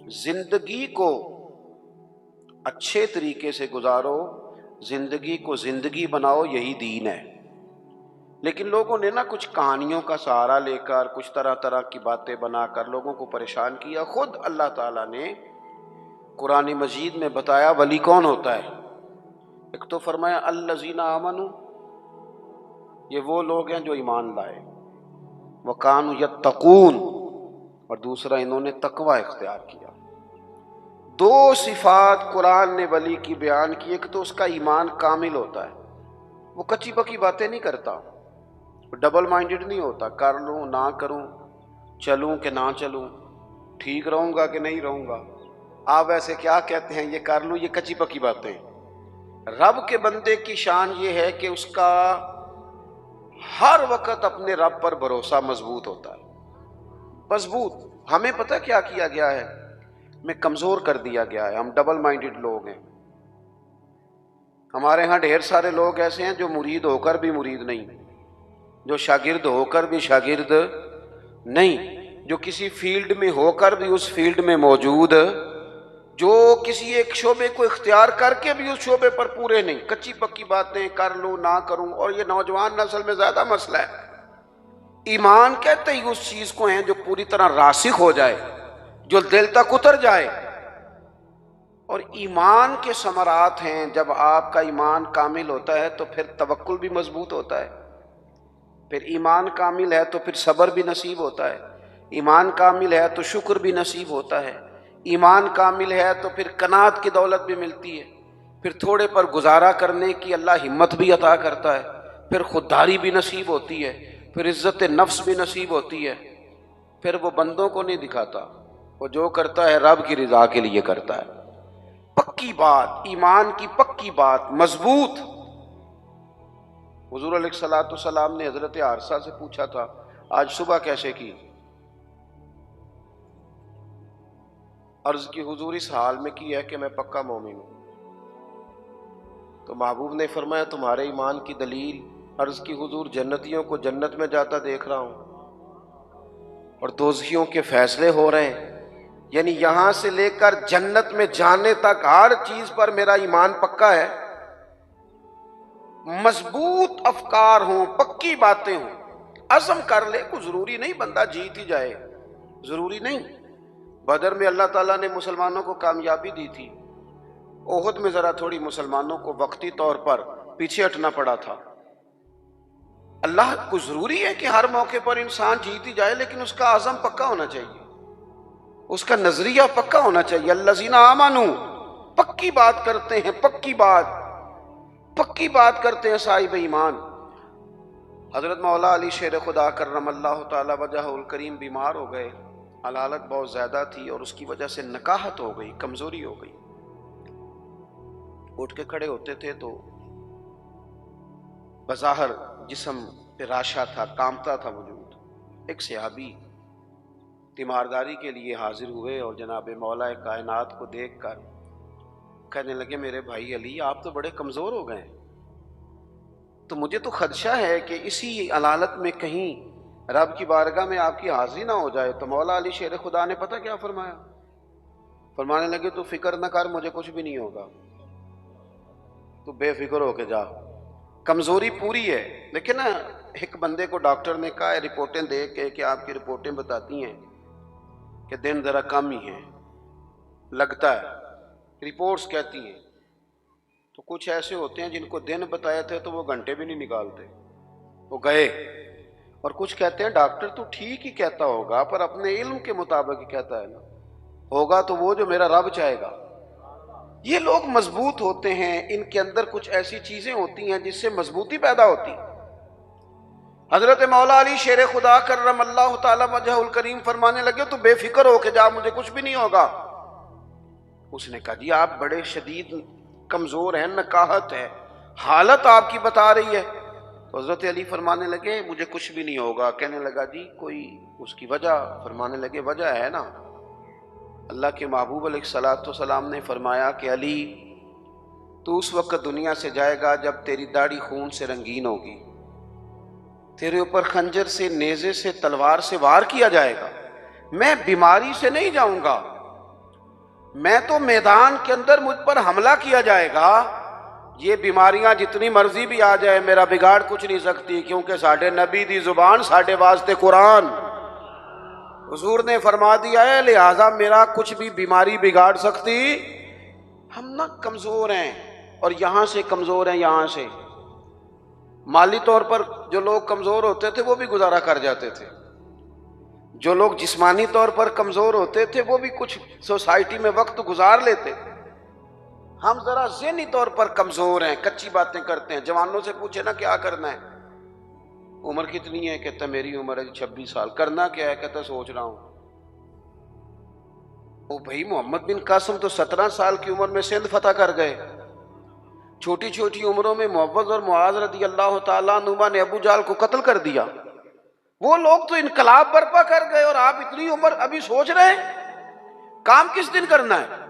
زندگی کو اچھے طریقے سے گزارو، زندگی کو زندگی بناؤ، یہی دین ہے۔ لیکن لوگوں نے کچھ کہانیوں کا سہارا لے کر، کچھ طرح طرح کی باتیں بنا کر لوگوں کو پریشان کیا۔ خود اللہ تعالیٰ نے قرآن مجید میں بتایا ولی کون ہوتا ہے۔ ایک تو فرمایا الذین آمنوا، یہ وہ لوگ ہیں جو ایمان لائے، وکانوا یتقون، اور دوسرا انہوں نے تقوی اختیار کیا۔ دو صفات قرآن نے ولی کی بیان کی۔ ایک تو اس کا ایمان کامل ہوتا ہے، وہ کچی پکی باتیں نہیں کرتا، ڈبل مائنڈڈ نہیں ہوتا، کر لوں نہ کروں، چلوں کہ نہ چلوں، ٹھیک رہوں گا کہ نہیں رہوں گا، آپ ایسے کیا کہتے ہیں، یہ کر لوں، یہ کچی پکی باتیں۔ رب کے بندے کی شان یہ ہے کہ اس کا ہر وقت اپنے رب پر بھروسہ مضبوط ہوتا ہے، مضبوط۔ ہمیں پتہ کیا کیا گیا ہے، ہمیں کمزور کر دیا گیا ہے، ہم ڈبل مائنڈڈ لوگ ہیں۔ ہمارے ہاں ڈھیر سارے لوگ ایسے ہیں جو مرید ہو کر بھی مرید نہیں، جو شاگرد ہو کر بھی شاگرد نہیں، جو کسی فیلڈ میں ہو کر بھی اس فیلڈ میں موجود، جو کسی ایک شعبے کو اختیار کر کے بھی اس شعبے پر پورے نہیں، کچی پکی باتیں، کر لوں نہ کروں۔ اور یہ نوجوان نسل میں زیادہ مسئلہ ہے۔ ایمان کہتے ہی اس چیز کو ہیں جو پوری طرح راسخ ہو جائے، جو دل تک اتر جائے۔ اور ایمان کے ثمرات ہیں، جب آپ کا ایمان کامل ہوتا ہے تو پھر توکل بھی مضبوط ہوتا ہے، پھر ایمان کامل ہے تو پھر صبر بھی نصیب ہوتا ہے، ایمان کامل ہے تو شکر بھی نصیب ہوتا ہے، ایمان کامل ہے تو پھر قناعت کی دولت بھی ملتی ہے، پھر تھوڑے پر گزارا کرنے کی اللہ ہمت بھی عطا کرتا ہے، پھر خودداری بھی نصیب ہوتی ہے، پھر عزت نفس بھی نصیب ہوتی ہے۔ پھر وہ بندوں کو نہیں دکھاتا، وہ جو کرتا ہے رب کی رضا کے لیے کرتا ہے۔ پکی بات، ایمان کی پکی بات، مضبوط۔ حضور علیہ الصلوۃ والسلام نے حضرت عارثہ سے پوچھا تھا آج صبح کیسے کی؟ عرض کی حضور اس حال میں کی ہے کہ میں پکا مومن ہوں۔ تو محبوب نے فرمایا تمہارے ایمان کی دلیل؟ عرض کی حضور جنتیوں کو جنت میں جاتا دیکھ رہا ہوں اور دوزخیوں کے فیصلے ہو رہے ہیں، یعنی یہاں سے لے کر جنت میں جانے تک ہر چیز پر میرا ایمان پکا ہے۔ مضبوط افکار ہوں، پکی باتیں ہوں، عزم کر لے، کوئی ضروری نہیں بندہ جیت ہی جائے، ضروری نہیں۔ بدر میں اللہ تعالیٰ نے مسلمانوں کو کامیابی دی تھی، احد میں ذرا تھوڑی مسلمانوں کو وقتی طور پر پیچھے ہٹنا پڑا تھا۔ اللہ کو ضروری ہے کہ ہر موقع پر انسان جیت ہی جائے، لیکن اس کا عزم پکا ہونا چاہیے، اس کا نظریہ پکا ہونا چاہیے۔ الذین آمنوا، پکی بات کرتے ہیں، پکی بات کرتے ہیں صاحب ایمان۔ حضرت مولا علی شیر خدا کرم اللہ تعالی وجہہ الکریم بیمار ہو گئے، حالت بہت زیادہ تھی اور اس کی وجہ سے نکاہت ہو گئی، کمزوری ہو گئی۔ اٹھ کے کھڑے ہوتے تھے تو بظاہر جسم پہ راشا تھا، کامتا تھا وجود۔ ایک صحابی تیمارداری کے لیے حاضر ہوئے اور جناب مولا کائنات کو دیکھ کر کہنے لگے میرے بھائی علی آپ تو بڑے کمزور ہو گئے، تو مجھے تو خدشہ ہے کہ اسی حالت میں کہیں رب کی بارگاہ میں آپ کی حاضری نہ ہو جائے۔ تو مولا علی شیر خدا نے پتہ کیا فرمایا؟ فرمانے لگے تو فکر نہ کر، مجھے کچھ بھی نہیں ہوگا، تو بے فکر ہو کے جا۔ کمزوری پوری ہے، لیکن ایک بندے کو ڈاکٹر نے کہا ہے رپورٹیں دے کے کہ آپ کی رپورٹیں بتاتی ہیں کہ دن ذرا کم ہی ہے، لگتا ہے، رپورٹس کہتی ہیں۔ تو کچھ ایسے ہوتے ہیں جن کو دن بتائے تھے تو وہ گھنٹے بھی نہیں نکالتے، وہ گئے۔ اور کچھ کہتے ہیں ڈاکٹر تو ٹھیک ہی کہتا ہوگا پر اپنے علم کے مطابق ہی کہتا ہے نا، ہوگا تو وہ جو میرا رب چاہے گا۔ یہ لوگ مضبوط ہوتے ہیں، ان کے اندر کچھ ایسی چیزیں ہوتی ہیں جس سے مضبوطی پیدا ہوتی۔ حضرت مولا علی شیر خدا کرم اللہ تعالی وجہ الکریم فرمانے لگے تو بے فکر ہو کے جا، مجھے کچھ بھی نہیں ہوگا۔ اس نے کہا جی آپ بڑے شدید کمزور ہیں، نکاہت ہے، حالت آپ کی بتا رہی ہے۔ تو حضرت علی فرمانے لگے مجھے کچھ بھی نہیں ہوگا۔ کہنے لگا جی کوئی اس کی وجہ؟ فرمانے لگے وجہ ہے نا، اللہ کے محبوب علیہ الصلوۃ والسلام نے فرمایا کہ علی تو اس وقت دنیا سے جائے گا جب تیری داڑھی خون سے رنگین ہوگی، تیرے اوپر خنجر سے، نیزے سے، تلوار سے وار کیا جائے گا، میں بیماری سے نہیں جاؤں گا، میں تو میدان کے اندر مجھ پر حملہ کیا جائے گا، یہ بیماریاں جتنی مرضی بھی آ جائے میرا بگاڑ کچھ نہیں سکتی، کیونکہ ساڈے نبی دی زبان ساڈے واسطے قرآن، حضور نے فرما دیا ہے، لہذا میرا کچھ بھی بیماری بگاڑ سکتی۔ ہم نہ کمزور ہیں، اور یہاں سے کمزور ہیں، یہاں سے مالی طور پر جو لوگ کمزور ہوتے تھے وہ بھی گزارا کر جاتے تھے، جو لوگ جسمانی طور پر کمزور ہوتے تھے وہ بھی کچھ سوسائٹی میں وقت گزار لیتے تھے۔ ہم ذرا ذہنی طور پر کمزور ہیں، کچی باتیں کرتے ہیں۔ جوانوں سے پوچھے نا کیا کرنا ہے، عمر کتنی ہے، کہتا میری عمر ہے 26 سال، کرنا کیا ہے، کہتا سوچ رہا ہوں۔ او بھائی محمد بن قاسم تو 17 سال کی عمر میں سندھ فتح کر گئے، چھوٹی چھوٹی عمروں میں معوذ اور معاذ رضی اللہ تعالیٰ عنہما نے ابو جہل کو قتل کر دیا، وہ لوگ تو انقلاب برپا کر گئے، اور آپ اتنی عمر ابھی سوچ رہے ہیں کام کس دن کرنا ہے،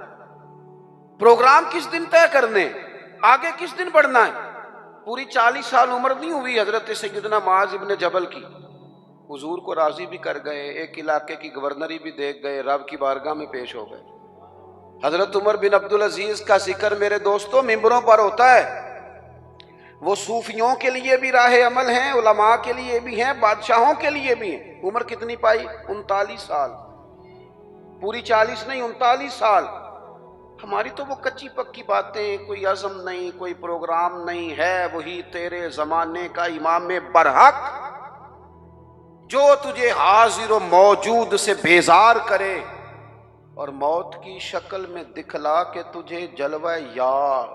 پروگرام کس دن طے کرنے، آگے کس دن بڑھنا ہے۔ پوری 40 سال عمر نہیں ہوئی حضرت سیدنا معاذ ابن جبل کی، حضور کو راضی بھی کر گئے، ایک علاقے کی گورنری بھی دیکھ گئے، رب کی بارگاہ میں پیش ہو گئے۔ حضرت عمر بن عبدالعزیز کا ذکر میرے دوستوں ممبروں پر ہوتا ہے، وہ صوفیوں کے لیے بھی راہ عمل ہیں، علماء کے لیے بھی ہیں، بادشاہوں کے لیے بھی ہیں۔ عمر کتنی پائی؟ 39 سال، پوری 40 نہیں، 39 سال۔ ہماری تو وہ کچی پکی باتیں، کوئی عزم نہیں، کوئی پروگرام نہیں ہے، وہی تیرے زمانے کا امام برحق جو تجھے حاضر و موجود سے بیزار کرے اور موت کی شکل میں دکھلا کے تجھے جلوہ یار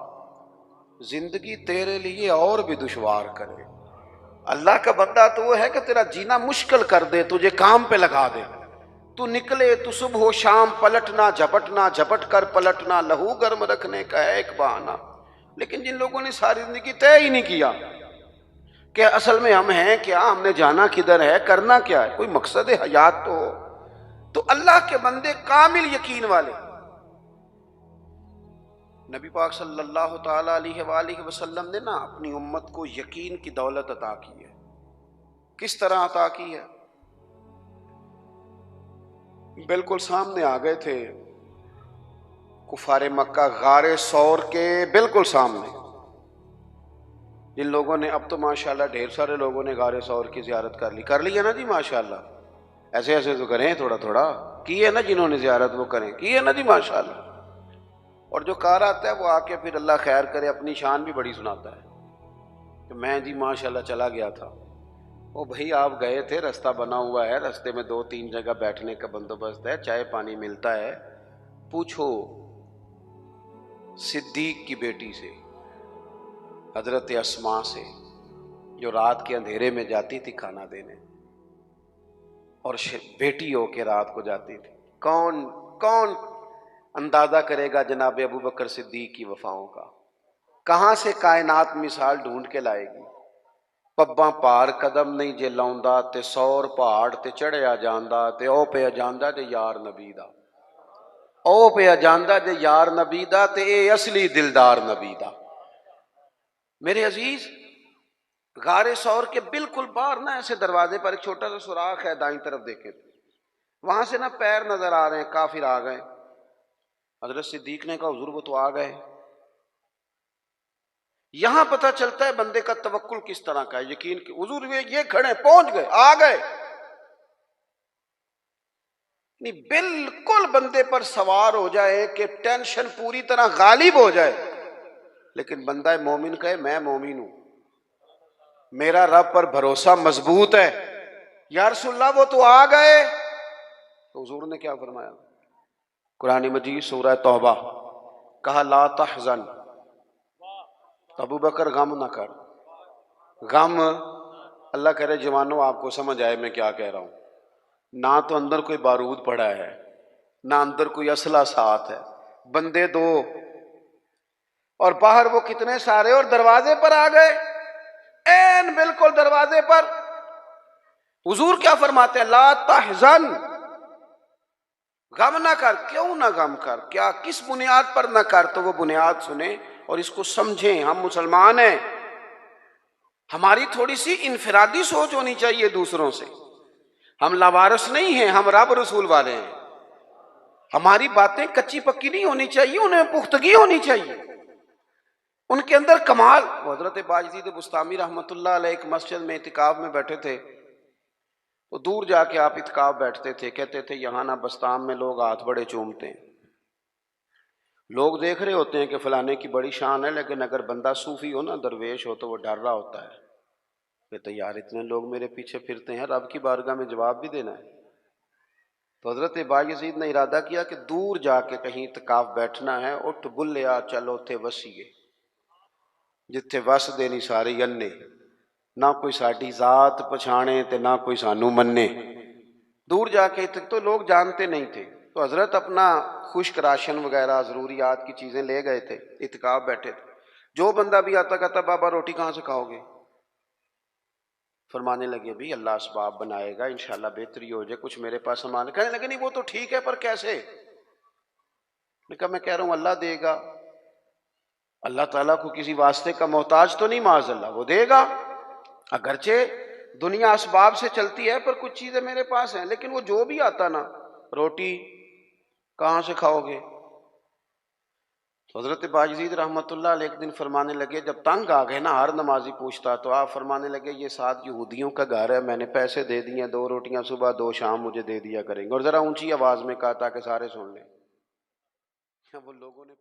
زندگی تیرے لیے اور بھی دشوار کرے۔ اللہ کا بندہ تو وہ ہے کہ تیرا جینا مشکل کر دے، تجھے کام پہ لگا دے، تو نکلے تو صبح و شام پلٹنا جھپٹنا، جھپٹ کر پلٹنا، لہو گرم رکھنے کا ہے ایک بہانہ۔ لیکن جن لوگوں نے ساری زندگی طے ہی نہیں کیا کہ اصل میں ہم ہیں کیا، ہم نے جانا کدھر ہے، کرنا کیا ہے، کوئی مقصد حیات تو ہو، تو اللہ کے بندے کامل یقین والے۔ نبی پاک صلی اللہ تعالیٰ علیہ وآلہ وسلم نے نا اپنی امت کو یقین کی دولت عطا کی ہے۔ کس طرح عطا کی ہے؟ بالکل سامنے آ گئے تھے کفار مکہ، غار ثور کے بالکل سامنے، جن لوگوں نے، اب تو ماشاءاللہ ڈھیر سارے لوگوں نے غار ثور کی زیارت کر لی ہے نا جی، ماشاءاللہ ایسے ایسے تو کریں، تھوڑا تھوڑا کی ہے نا، جنہوں نے زیارت وہ کریں، کی ہے نا جی ماشاءاللہ۔ اور جو کار آتا ہے وہ آ کے پھر اللہ خیر کرے اپنی شان بھی بڑی سناتا ہے کہ میں جی ماشاءاللہ چلا گیا تھا۔ وہ بھئی آپ گئے تھے، رستہ بنا ہوا ہے، رستے میں 2-3 جگہ بیٹھنے کا بندوبست ہے، چائے پانی ملتا ہے، پوچھو صدیق کی بیٹی سے، حضرت اسماء سے، جو رات کے اندھیرے میں جاتی تھی کھانا دینے، اور بیٹی ہو کے رات کو جاتی تھی۔ کون اندازہ کرے گا جناب ابو بکر صدیق کی وفاؤں کا؟ کہاں سے کائنات مثال ڈھونڈ کے لائے گی؟ پباں پار قدم نہیں جے لاؤندا تے 100 پہاڑ تے چڑھیا جاندا تے او پہ جاندا جے یار نبی دا، او پہ جاندا جے یار نبی دا تے اے اصلی دلدار نبی دا۔ میرے عزیز، غار ثور کے بالکل باہر نا ایسے دروازے پر ایک چھوٹا سا سوراخ ہے، دائیں طرف دیکھے تو وہاں سے نا پیر نظر آ رہے ہیں، کافر آ گئے۔ حضرت صدیق نے کہا حضور وہ تو آ گئے۔ یہاں پتہ چلتا ہے بندے کا توکل کس طرح کا ہے، یقین کہ حضور یہ کھڑے پہنچ گئے، آ گئے، نہیں بالکل بندے پر سوار ہو جائے کہ ٹینشن پوری طرح غالب ہو جائے، لیکن بندہ مومن کہے میں مومن ہوں، میرا رب پر بھروسہ مضبوط ہے، یا رسول اللہ وہ تو آ گئے۔ تو حضور نے کیا فرمایا؟ قرآن مجید سورہ توبہ، کہا لا تحزن، ابو بکر غم نہ کر، غم، اللہ کرے جوانوں آپ کو سمجھ آئے میں کیا کہہ رہا ہوں، نہ تو اندر کوئی بارود پڑا ہے، نہ اندر کوئی اسلحہ ساتھ ہے، بندے 2 اور باہر وہ کتنے سارے، اور دروازے پر آ گئے، این بالکل دروازے پر۔ حضور کیا فرماتے ہیں؟ لا تحزن، غم نہ کر۔ کیوں نہ غم کر؟ کیا کس بنیاد پر نہ کر؟ تو وہ بنیاد سنیں اور اس کو سمجھیں۔ ہم مسلمان ہیں، ہماری تھوڑی سی انفرادی سوچ ہونی چاہیے دوسروں سے، ہم لاوارث نہیں ہیں، ہم رب رسول والے ہیں۔ ہماری باتیں کچی پکی نہیں ہونی چاہیے، انہیں پختگی ہونی چاہیے، ان کے اندر کمال۔ حضرت باجزید بستامی رحمۃ اللہ علیہ ایک مسجد میں اعتکاف میں بیٹھے تھے، تو دور جا کے آپ اعتکاف بیٹھتے تھے، کہتے تھے یہاں نہ بستان میں لوگ ہاتھ بڑے چومتے ہیں، لوگ دیکھ رہے ہوتے ہیں کہ فلانے کی بڑی شان ہے، لیکن اگر بندہ صوفی ہو نا، درویش ہو، تو وہ ڈر رہا ہوتا ہے، کہتے یار اتنے لوگ میرے پیچھے پھرتے ہیں، رب کی بارگاہ میں جواب بھی دینا ہے۔ تو حضرت بایزید نے ارادہ کیا کہ دور جا کے کہیں اعتکاف بیٹھنا ہے، اٹھ بلیا چلو تے وسیے، جتھے وس دے نہیں سارے انے، نہ کوئی ساڈی ذات پچھانے تے نہ کوئی سانو منے۔ دور جا کے تو لوگ جانتے نہیں تھے، تو حضرت اپنا خشک راشن وغیرہ ضروریات کی چیزیں لے گئے تھے، اعتکاف بیٹھے تھے، جو بندہ بھی آتا کہتا بابا روٹی کہاں سے کھاؤ گے؟ فرمانے لگے بھی اللہ اسباب بنائے گا، انشاءاللہ بہتری ہو جائے، کچھ میرے پاس سامان۔ کہنے لگے نہیں وہ تو ٹھیک ہے، پر کیسے؟ میں کہا میں کہہ رہا ہوں اللہ دے گا، اللہ تعالیٰ کو کسی واسطے کا محتاج تو نہیں، معاذ اللہ، وہ دے گا۔ اگرچہ دنیا اسباب سے چلتی ہے، پر کچھ چیزیں میرے پاس ہیں، لیکن وہ جو بھی آتا نا، روٹی کہاں سے کھاؤ گے؟ تو حضرت باجزید رحمۃ اللہ علیہ ایک دن فرمانے لگے، جب تنگ آ گئے نا، ہر نمازی پوچھتا، تو آپ فرمانے لگے یہ 7 یہودیوں کا گھر ہے، میں نے پیسے دے دیے، 2 روٹیاں صبح 2 شام مجھے دے دیا کریں گے، اور ذرا اونچی آواز میں کہا تاکہ سارے سن لیں۔ وہ لوگوں نے